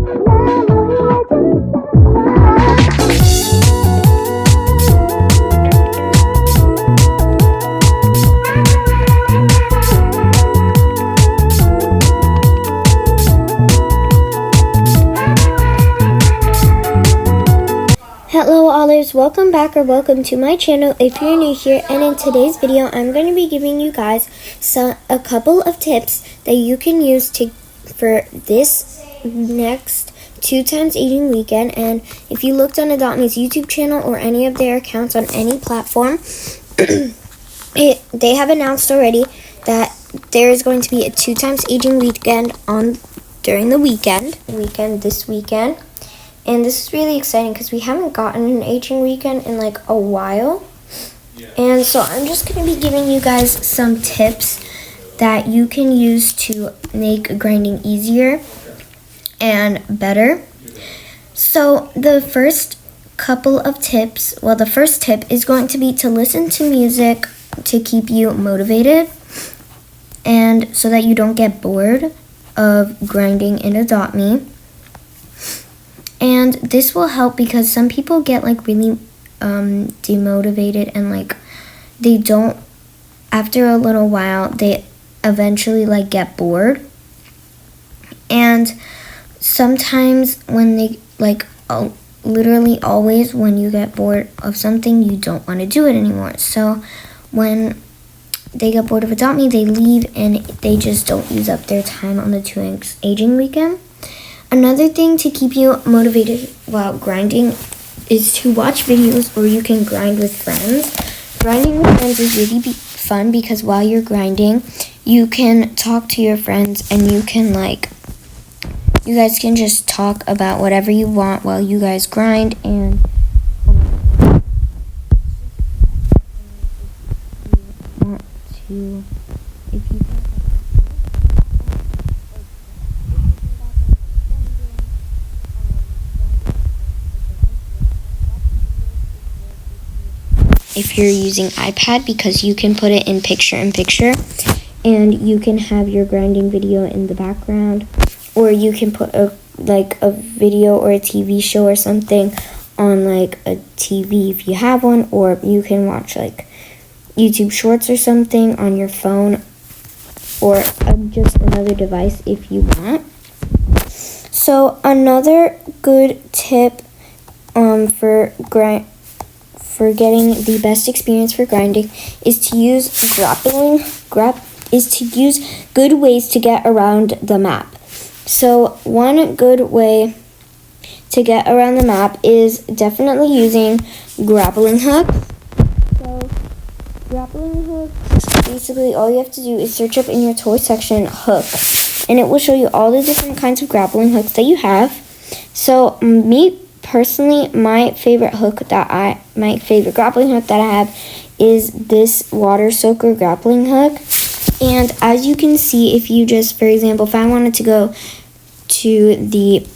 Hello Olives, welcome back or welcome to my channel if you're new here, and in today's video I'm going to be giving you guys a couple of tips that you can use for this next 2 times eating weekend. And if you looked on Adopt Me's YouTube channel or any of their accounts on any platform, they have announced already that there is going to be a 2 times eating weekend during the weekend this weekend. And this is really exciting because we haven't gotten an aging weekend in like a while. And so I'm just going to be giving you guys some tips that you can use to make grinding easier and better. So the first couple of tips, the first tip is going to be to listen to music to keep you motivated and so that you don't get bored of grinding in Adopt Me. And this will help because some people get like really demotivated and like they don't, after a little while, they eventually like get bored. And sometimes when they literally always when you get bored of something, you don't want to do it anymore. So when they get bored of Adopt Me, they leave and they just don't use up their time on the 2 aging weekend. Another thing to keep you motivated while grinding is to watch videos, or you can grind with friends. Grinding with friends is really fun because while you're grinding, you can talk to your friends and you guys can just talk about whatever you want while you guys grind. And if you're using iPad, because you can put it in picture-in-picture and you can have your grinding video in the background, or you can put a video or a TV show or something on like a TV if you have one, or you can watch like YouTube shorts or something on your phone or just another device if you want. So another good tip for getting the best experience for grinding is to use good ways to get around the map. So one good way to get around the map is definitely using grappling hooks. So grappling hooks, basically all you have to do is search up in your toy section hook, and it will show you all the different kinds of grappling hooks that you have. So me personally, my favorite grappling hook that I have is this water soaker grappling hook. And as you can see, if you just, for example, if I wanted to go to the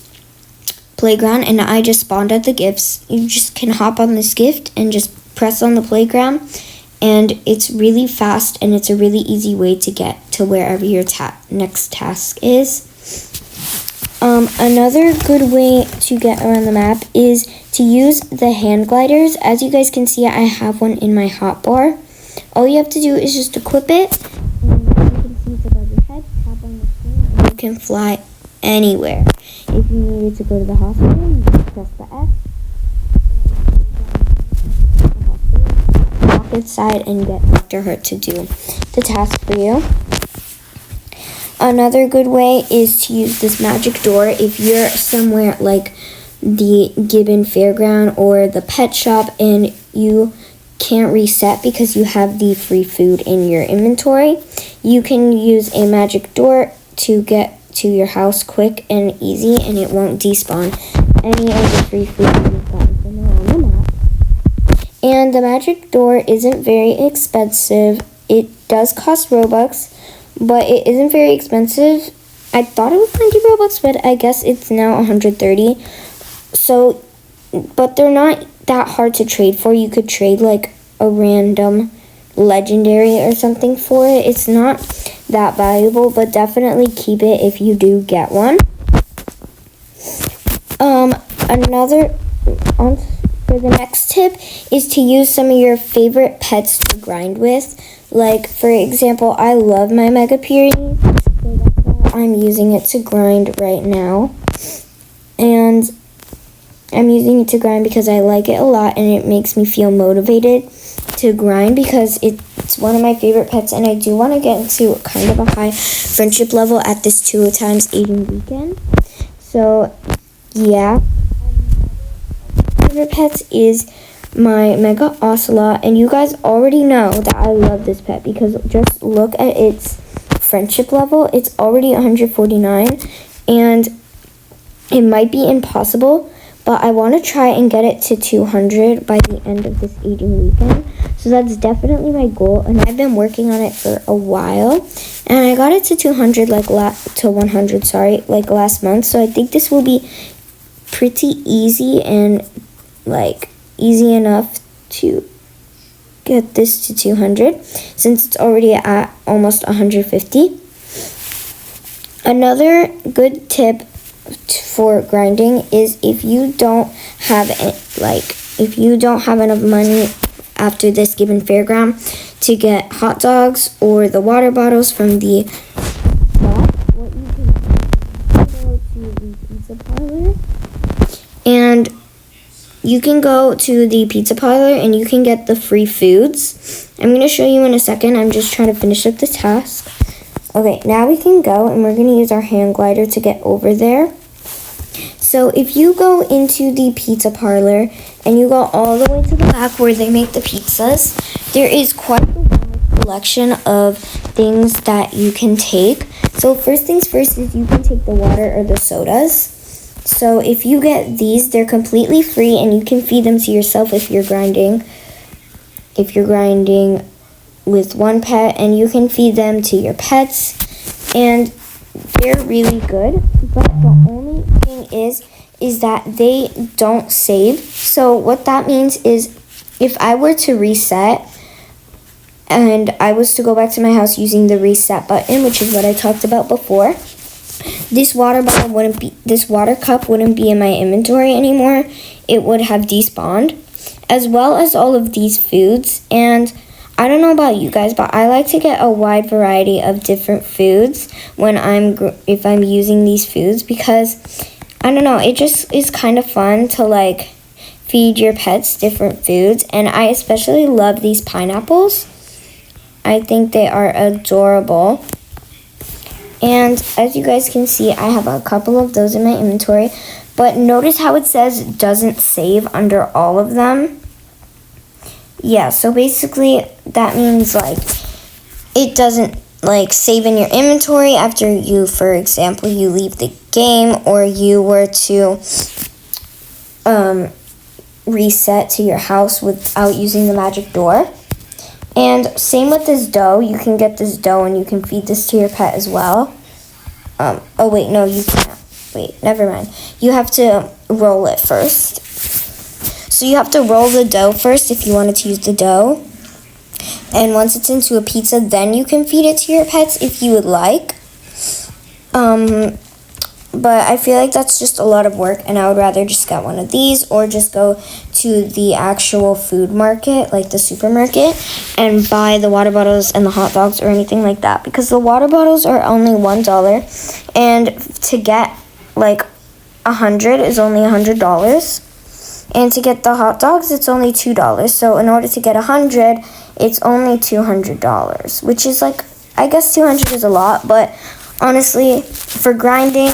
playground and I just spawned at the gifts, you just can hop on this gift and just press on the playground, and it's really fast and it's a really easy way to get to wherever your next task is. Another good way to get around the map is to use the hand gliders. As you guys can see, I have one in my hotbar. All you have to do is just equip it, and you can see it's above your head, tap on the screen, and you can fly anywhere. If you needed to go to the hospital, you just press the F, walk inside and get Dr. Hurt to do the task for you. Another good way is to use this magic door. If you're somewhere like the Gibbon Fairground or the pet shop and you can't reset because you have the free food in your inventory, you can use a magic door to get to your house quick and easy, and it won't despawn any of the free food you've gotten from around the map. And the magic door isn't very expensive. It does cost Robux, but it isn't very expensive. I thought it was 90 Robux, but I guess it's now 130. So, but they're not that hard to trade for. You could trade like a random legendary or something for it. It's not that valuable, but definitely keep it if you do get one. Another for the next tip is to use some of your favorite pets to grind with. Like, for example, I love my Mega Peony, so that's why I'm using it to grind right now. And I'm using it to grind because I like it a lot and it makes me feel motivated to grind because it's one of my favorite pets, and I do want to get into kind of a high friendship level at this 2 times eating weekend. So, yeah. Favorite pets is my Mega Ocelot, and you guys already know that I love this pet because just look at its friendship level. It's already 149, and it might be impossible, but I want to try and get it to 200 by the end of this eating weekend. So that's definitely my goal, and I've been working on it for a while, and I got it to 200 like last month. So I think this will be pretty easy and like easy enough to get this to 200 since it's already at almost 150. Another good tip for grinding is if you don't have enough money after this given fairground to get hot dogs or the water bottles from the shop, what you can go to the pizza parlor and you can get the free foods. I'm going to show you in a second. I'm just trying to finish up the task. Okay, now we can go, and we're going to use our hand glider to get over there. So if you go into the pizza parlor and you go all the way to the back where they make the pizzas, there is quite a wide selection of things that you can take. So first things first is you can take the water or the sodas. So if you get these, they're completely free and you can feed them to yourself if you're grinding. If you're grinding with one pet, and you can feed them to your pets, and they're really good. But the only thing is that they don't save. So what that means is if I were to reset and I was to go back to my house using the reset button, which is what I talked about before, this water cup wouldn't be in my inventory anymore. It would have despawned, as well as all of these foods. And I don't know about you guys, but I like to get a wide variety of different foods if I'm using these foods, because I don't know, it just is kind of fun to like feed your pets different foods. And I especially love these pineapples. I think they are adorable. And as you guys can see, I have a couple of those in my inventory. But notice how it says doesn't save under all of them. Yeah, so basically that means like it doesn't like save in your inventory after you, for example, you leave the game or you were to reset to your house without using the magic door. And same with this dough. You can get this dough and you can feed this to your pet as well. Oh wait, no, you can't. Wait, never mind. You have to roll it first. So you have to roll the dough first if you wanted to use the dough. And once it's into a pizza, then you can feed it to your pets if you would like. But I feel like that's just a lot of work, and I would rather just get one of these or just go to the actual food market, like the supermarket, and buy the water bottles and the hot dogs or anything like that, because the water bottles are only $1, and to get like 100 is only $100. And to get the hot dogs, it's only $2. So in order to get 100, it's only $200, which is like, I guess 200 is a lot, but honestly, for grinding,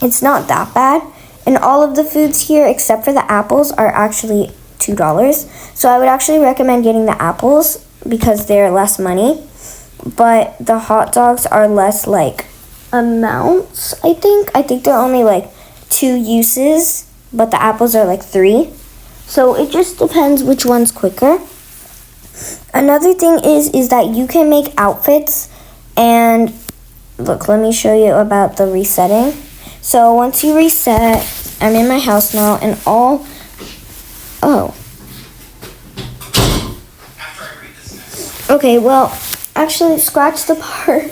it's not that bad. And all of the foods here, except for the apples, are actually $2. So I would actually recommend getting the apples because they're less money. But the hot dogs are less like amounts, I think. I think they're only like 2 uses, but the apples are like 3. So it just depends which one's quicker. Another thing is that you can make outfits, and look, let me show you about the resetting. So once you reset, I'm in my house now, and okay, well, actually scratch the part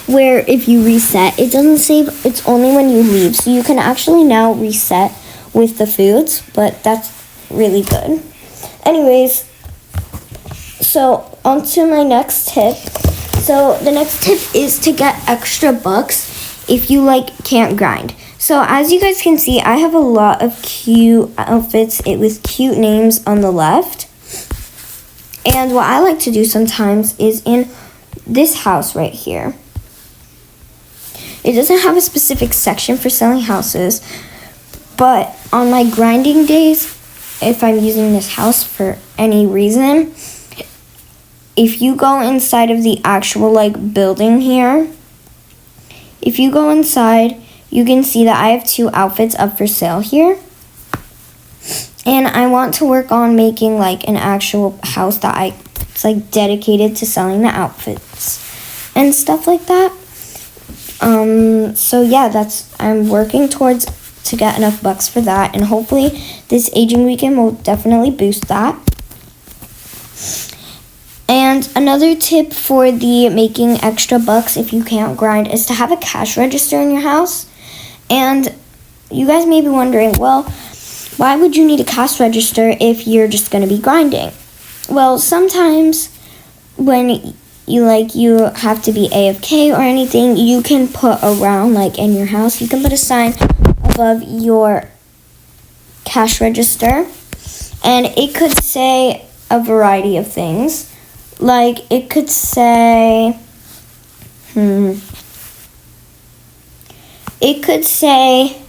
where if you reset, it doesn't save, it's only when you leave. So you can actually now reset with the foods, but that's really good. Anyways, so on to my next tip. So the next tip is to get extra bucks if you can't grind. So as you guys can see, I have a lot of cute outfits with cute names on the left. And what I like to do sometimes is in this house right here. It doesn't have a specific section for selling houses, but on my grinding days, if I'm using this house for any reason, if you go inside of the actual building here, if you go inside, you can see that I have 2 outfits up for sale here. And I want to work on making an actual house that it's dedicated to selling the outfits and stuff like that. So yeah, I'm working towards to get enough bucks for that, and hopefully this aging weekend will definitely boost that. And another tip for the making extra bucks if you can't grind is to have a cash register in your house. And you guys may be wondering, well, why would you need a cash register if you're just going to be grinding? Well, sometimes when you have to be AFK or anything, you can put around in your house, you can put a sign above your cash register, and it could say a variety of things. It could say, it could say,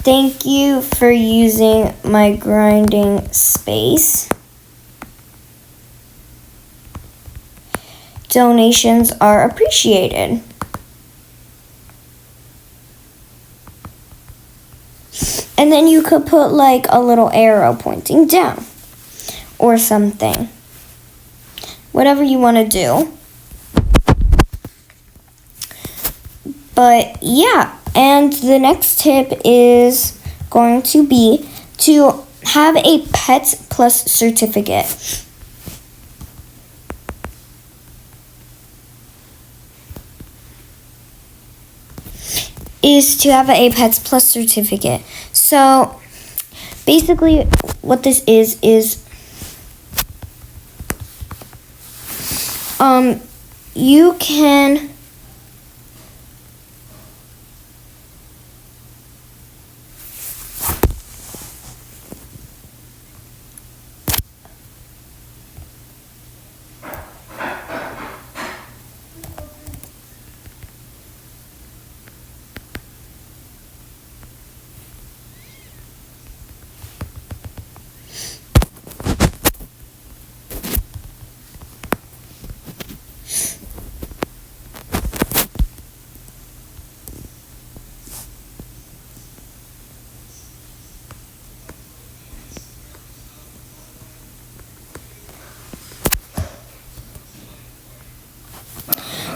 thank you for using my grinding space. Donations are appreciated. And then you could put a little arrow pointing down or something. Whatever you want to do. But yeah, and the next tip is going to be to have a Pets Plus certificate. Is to have a Pets Plus certificate. So basically what this is you can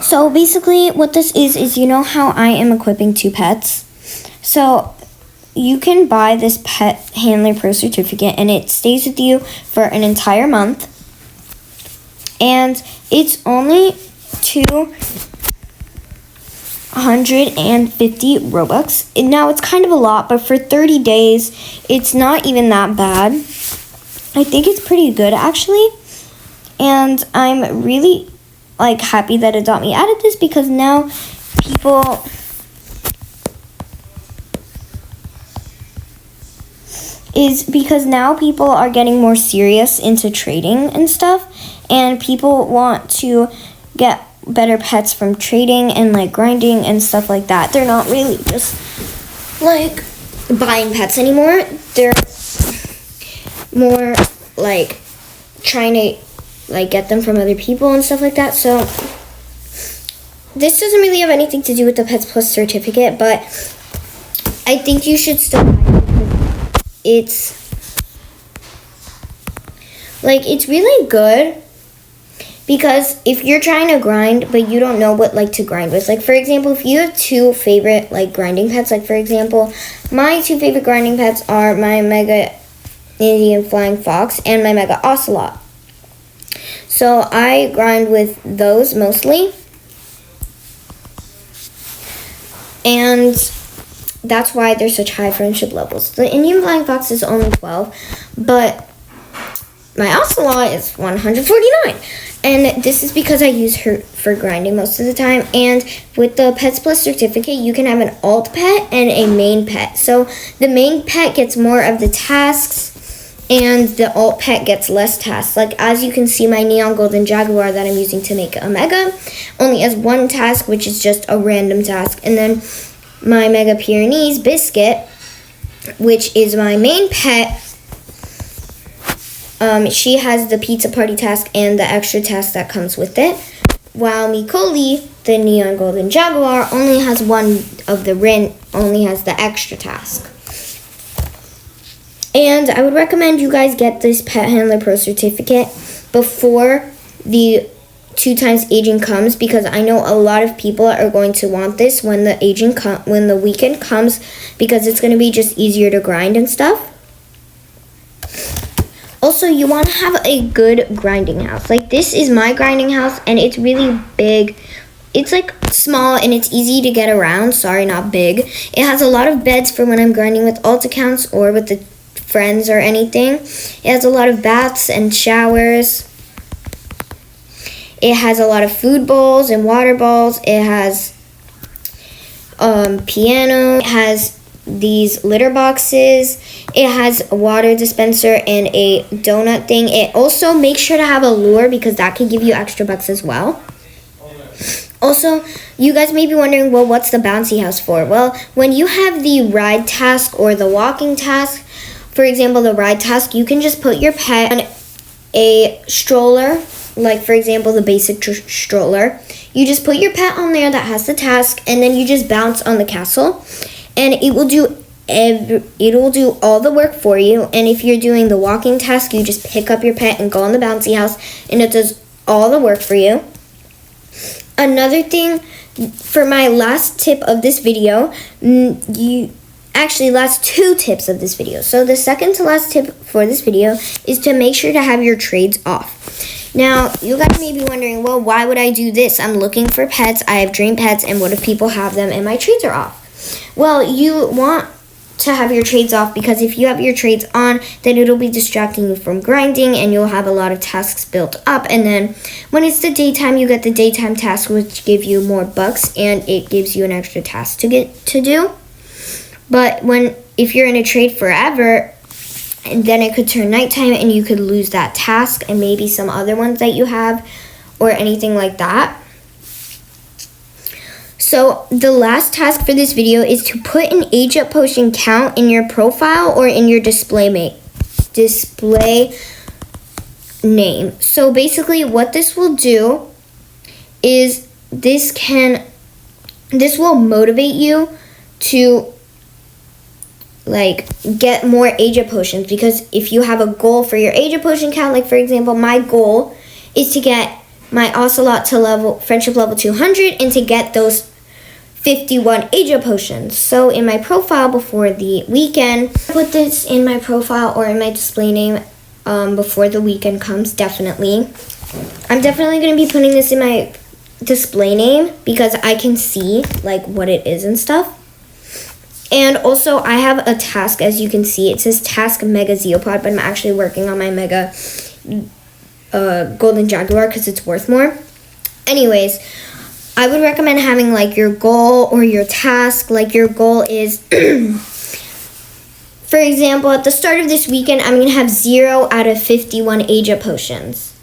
So basically what this is you know how I am equipping 2 pets? So you can buy this Pet Handler Pro certificate and it stays with you for an entire month. And it's only 250 Robux. And now it's kind of a lot, but for 30 days, it's not even that bad. I think it's pretty good actually. And I'm really happy that Adopt Me added this because now people are getting more serious into trading and stuff, and people want to get better pets from trading and grinding and stuff like that. They're not really just buying pets anymore. They're more trying to get them from other people and stuff like that. So this doesn't really have anything to do with the Pets Plus certificate, but I think you should still buy it because it's really good. Because if you're trying to grind but you don't know what to grind with, for example, if you have 2 favorite grinding pets, for example, my 2 favorite grinding pets are my Mega Indian Flying Fox and my Mega Ocelot. So I grind with those mostly. And that's why there's such high friendship levels. The Indian flying fox is only 12, but my ocelot is 149. And this is because I use her for grinding most of the time. And with the Pets Plus certificate, you can have an alt pet and a main pet. So the main pet gets more of the tasks, and the alt pet gets less tasks. Like, as you can see, my neon golden jaguar that I'm using to make a mega only has one task, which is just a random task. And then my Mega Pyrenees Biscuit, which is my main pet, she has the pizza party task and the extra task that comes with it. While Mikoli, the neon golden jaguar, only has one of the only has the extra task. And I would recommend you guys get this Pet Handler Pro certificate before the 2 times aging comes, because I know a lot of people are going to want this when the weekend comes, because it's going to be just easier to grind and stuff. Also, you want to have a good grinding house. Like, this is my grinding house, and it's really big. It's like small and it's easy to get around. Sorry, not big. It has a lot of beds for when I'm grinding with alt accounts or with the friends or anything. It has a lot of baths and showers. It has a lot of food bowls and water bowls. It has piano. It has these litter boxes. It has a water dispenser and a donut thing. It also makes sure to have a lure, because that can give you extra bucks as well. Also, you guys may be wondering, well, what's the bouncy house for? Well, when you have the ride task or the walking task, for example, the ride task, you can just put your pet on a stroller, like, for example, the basic stroller. You just put your pet on there that has the task, and then you just bounce on the castle, and it will do all the work for you. And if you're doing the walking task, you just pick up your pet and go on the bouncy house, and it does all the work for you. Another thing, for my last tip of this video, last 2 tips of this video. So the second to last tip for this video is to make sure to have your trades off. Now, you guys may be wondering, well, why would I do this? I'm looking for pets, I have dream pets, and what if people have them and my trades are off? Well, you want to have your trades off, because if you have your trades on, then it'll be distracting you from grinding, and you'll have a lot of tasks built up. And then when it's the daytime, you get the daytime tasks, which give you more bucks, and it gives you an extra task to do. But if you're in a trade forever, and then it could turn nighttime and you could lose that task and maybe some other ones that you have or anything like that. So the last task for this video is to put an age up potion count in your profile or in your display name. So basically what this will do is this will motivate you to like get more age up potions, because if you have a goal for your age up potion count, like for example, my goal is to get my ocelot to friendship level 200 and to get those 51 age up potions. So in my profile before the weekend, put this in my profile or in my display name before the weekend comes, definitely. I'm definitely going to be putting this in my display name because I can see like what it is and stuff. And also I have a task, as you can see, it says task Mega Zeopod, but I'm actually working on my Mega Golden Jaguar because it's worth more. Anyways, I would recommend having like your goal or your task. Like your goal is, for example, at the start of this weekend, I'm going to have 0 out of 51 age up potions.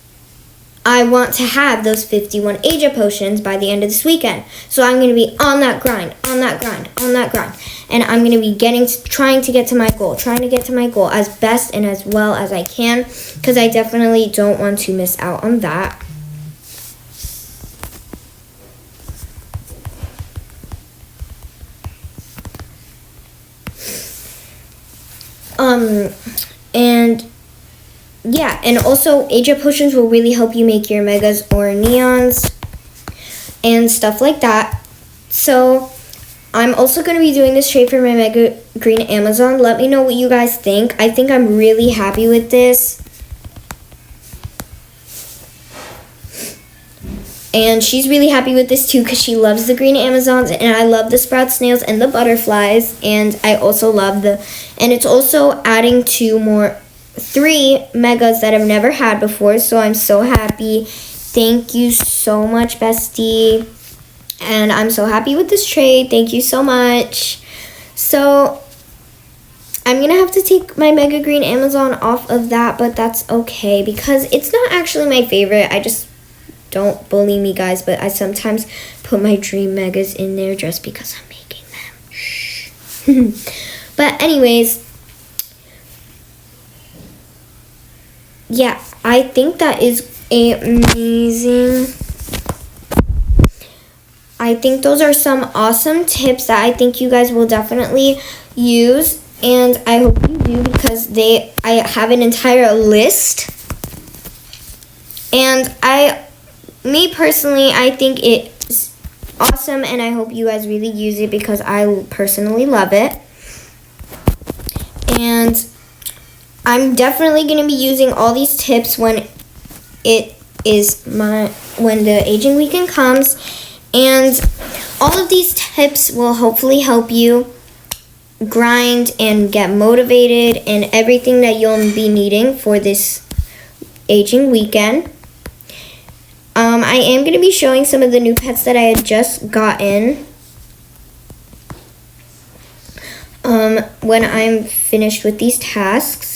I want to have those 51 age up potions by the end of this weekend. So I'm going to be on that grind, on that grind, on that grind. And I'm going to be trying to get to my goal as best and as well as I can, because I definitely don't want to miss out on that. And yeah, and also age up potions will really help you make your megas or neons and stuff like that. So I'm also going to be doing this trade for my Mega Green Amazon. Let me know what you guys think. I think I'm really happy with this. And she's really happy with this too because she loves the green Amazons, and I love the sprout snails and the butterflies, and I also love and it's also adding to 3 megas that I've never had before, so I'm so happy. Thank you so much, bestie. And I'm so happy with this trade. Thank you so much. So I'm going to have to take my Mega Green Amazon off of that, but that's okay because it's not actually my favorite. I just, don't bully me, guys, but I sometimes put my dream Megas in there just because I'm making them. Shh. But anyways, yeah, I think that is amazing. I think those are some awesome tips that I think you guys will definitely use, and I hope you do because I have an entire list, and me personally, I think it's awesome, and I hope you guys really use it because I personally love it. And I'm definitely going to be using all these tips when the aging weekend comes. And all of these tips will hopefully help you grind and get motivated and everything that you'll be needing for this aging weekend. I am going to be showing some of the new pets that I had just gotten when I'm finished with these tasks.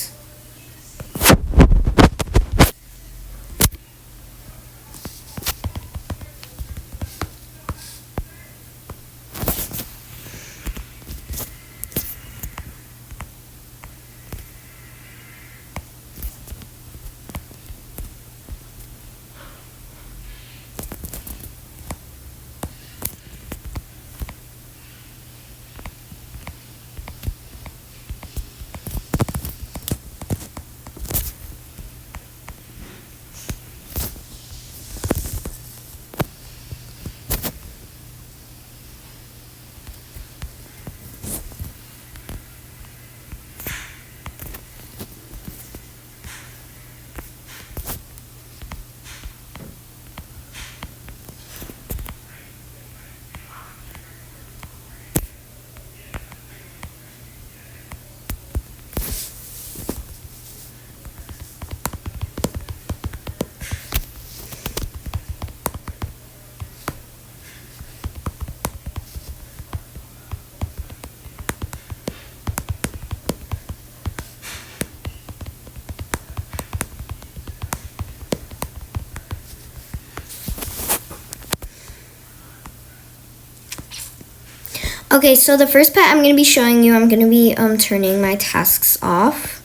Okay, so the first pet I'm going to be showing you, I'm going to be turning my tasks off.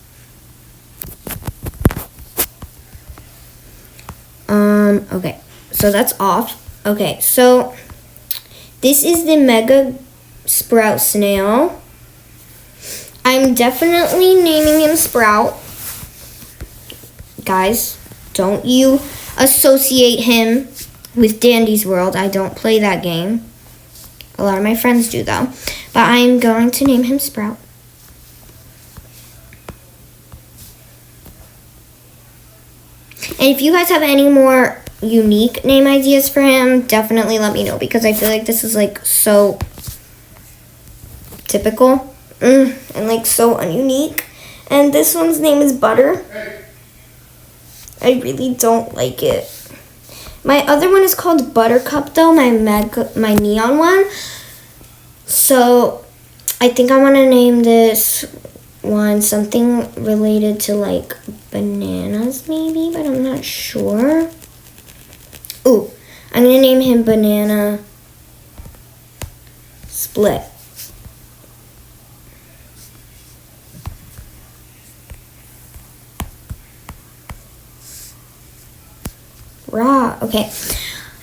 Okay, so that's off. Okay, so this is the Mega Sprout Snail. I'm definitely naming him Sprout. Guys, don't you associate him with Dandy's World. I don't play that game. A lot of my friends do, though. But I'm going to name him Sprout. And if you guys have any more unique name ideas for him, definitely let me know. Because I feel like this is, like, so typical. And, like, so ununique. And this one's name is Butter. I really don't like it. My other one is called Buttercup, though, my neon one. So I think I want to name this one something related to, like, bananas, maybe, but I'm not sure. Ooh, I'm going to name him Banana Split. Rah, okay.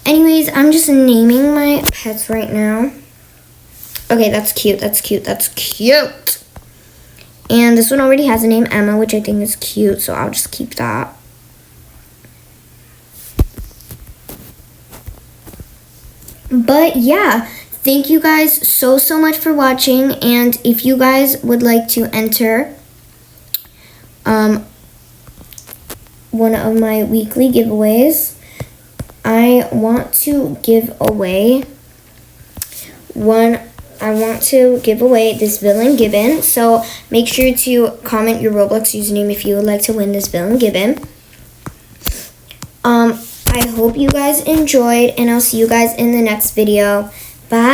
Anyways, I'm just naming my pets right now. Okay, that's cute, that's cute, that's cute. And this one already has a name, Emma, which I think is cute, so I'll just keep that. But yeah, thank you guys so much for watching. And if you guys would like to enter one of my weekly giveaways, I want to give away this villain gibbon. So make sure to comment your Roblox username if you would like to win this villain gibbon. I hope you guys enjoyed, and I'll see you guys in the next video. Bye.